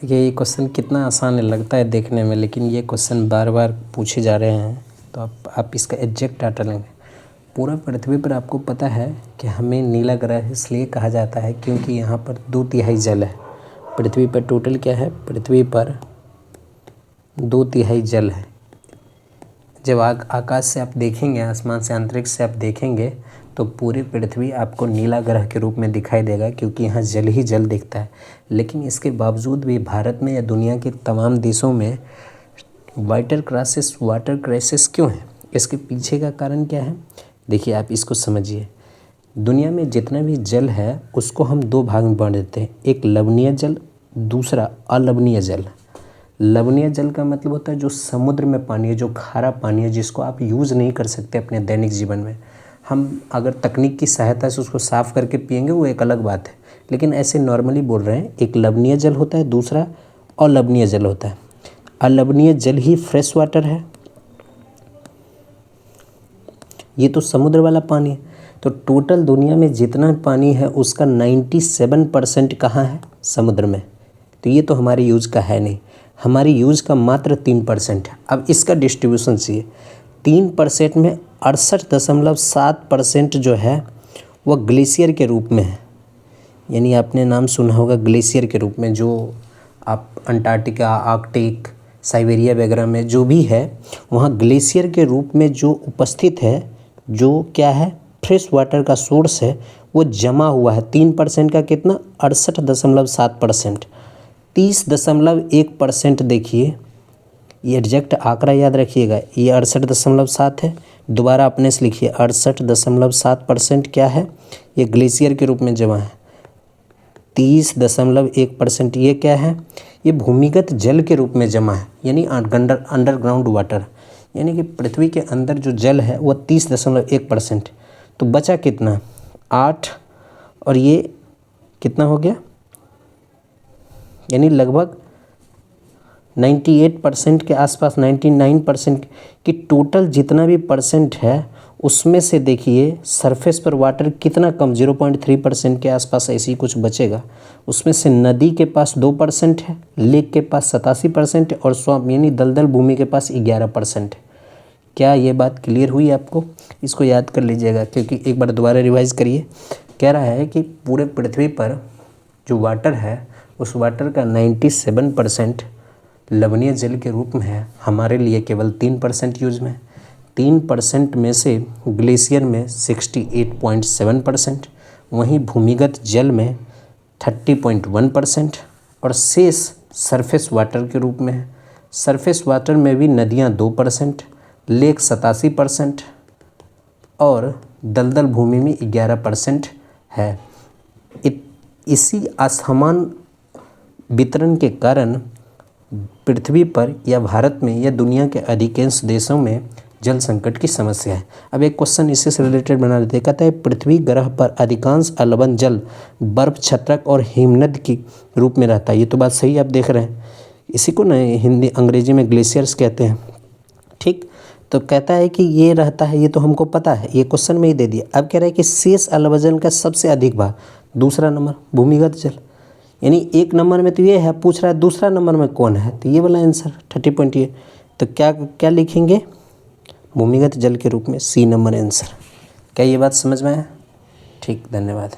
देखिए ये क्वेश्चन कितना आसान लगता है देखने में, लेकिन ये क्वेश्चन बार बार पूछे जा रहे हैं तो आप इसका एग्जैक्ट डाटा लेंगे। पूरा पृथ्वी पर आपको पता है कि हमें नीला ग्रह इसलिए कहा जाता है क्योंकि यहाँ पर 2/3 जल है। पृथ्वी पर टोटल क्या है? पृथ्वी पर 2/3 जल है। जब आकाश से आप देखेंगे, आसमान से, अंतरिक्ष से आप देखेंगे तो पूरी पृथ्वी आपको नीला ग्रह के रूप में दिखाई देगा क्योंकि यहाँ जल ही जल दिखता है। लेकिन इसके बावजूद भी भारत में या दुनिया के तमाम देशों में वाटर क्राइसिस क्यों है? इसके पीछे का कारण क्या है? देखिए आप इसको समझिए। दुनिया में जितना भी जल है उसको हम 2 भाग में बांट देते हैं, एक लवणीय जल, दूसरा अलवणीय जल। लवणीय जल का मतलब होता है जो समुद्र में पानी है, जो खारा पानी है, जिसको आप यूज़ नहीं कर सकते अपने दैनिक जीवन में। हम अगर तकनीक की सहायता से उसको साफ़ करके पिएंगे वो एक अलग बात है, लेकिन ऐसे नॉर्मली बोल रहे हैं। एक लवणीय जल होता है, दूसरा अलवणीय जल होता है। अलवणीय जल ही फ्रेश वाटर है, ये तो समुद्र वाला पानी है। तो टोटल दुनिया में जितना पानी है उसका 97% कहाँ है? समुद्र में। तो ये तो हमारे यूज़ का है नहीं, हमारी यूज़ का मात्र 3% है। अब इसका डिस्ट्रीब्यूशन चाहिए। 3% में 68.7% जो है वह ग्लेशियर के रूप में है। यानी आपने नाम सुना होगा ग्लेशियर के रूप में, जो आप अंटार्कटिका, आर्कटिक, साइबेरिया वगैरह में जो भी है वहाँ ग्लेशियर के रूप में जो उपस्थित है, जो क्या है, फ्रेश वाटर का सोर्स है, वो जमा हुआ है। 3% का कितना? 68.7%। 30.1% देखिए, ये एग्जैक्ट आंकड़ा याद रखिएगा। ये 68.7 है, दोबारा अपने से लिखिए 68.7% क्या है? ये ग्लेशियर के रूप में जमा है। 30.1% ये क्या है? ये भूमिगत जल के रूप में जमा है, यानी अंडरग्राउंड वाटर। यानी कि पृथ्वी के अंदर जो जल है वह 30.1%। तो बचा कितना? 8, और ये कितना हो गया? यानी लगभग 98% के आसपास, 99% की टोटल जितना भी परसेंट है उसमें से देखिए सरफेस पर वाटर कितना कम, 0.3% के आसपास ऐसे ही कुछ बचेगा। उसमें से नदी के पास 2% है, लेक के पास 87% है, और स्वamp यानी दलदल भूमि के पास 11% है। क्या ये बात क्लियर हुई आपको? इसको याद कर लीजिएगा, क्योंकि एक बार दोबारा रिवाइज करिए। कह रहा है कि पूरे पृथ्वी पर जो वाटर है उस वाटर का 97% लवणीय जल के रूप में है, हमारे लिए केवल 3% यूज में। 3% में से ग्लेशियर में 68.7%, वहीं भूमिगत जल में 30.1%, और शेष सरफेस वाटर के रूप में है। सरफेस वाटर में भी नदियाँ 2%, लेक 87%, और दलदल भूमि में 11% है। इसी असमान वितरण के कारण पृथ्वी पर या भारत में या दुनिया के अधिकांश देशों में जल संकट की समस्या है। अब एक क्वेश्चन इसी से रिलेटेड बना लेते हैं। कहता है पृथ्वी ग्रह पर अधिकांश अलवन जल बर्फ, छत्रक और हिमनद के रूप में रहता है। ये तो बात सही आप देख रहे हैं, इसी को ना हिंदी अंग्रेजी में ग्लेशियर्स कहते हैं। ठीक, तो कहता है कि ये रहता है, ये तो हमको पता है, ये क्वेश्चन में ही दे दिया। अब कह रहा है कि शेष अलवजन का सबसे अधिक भाग, दूसरा नंबर भूमिगत जल। यानी 1 नंबर में तो ये है, पूछ रहा है दूसरा नंबर में कौन है, तो ये वाला आंसर 30.8। तो क्या लिखेंगे? भूमिगत जल के रूप में, सी नंबर आंसर। क्या ये बात समझ में आया? ठीक, धन्यवाद।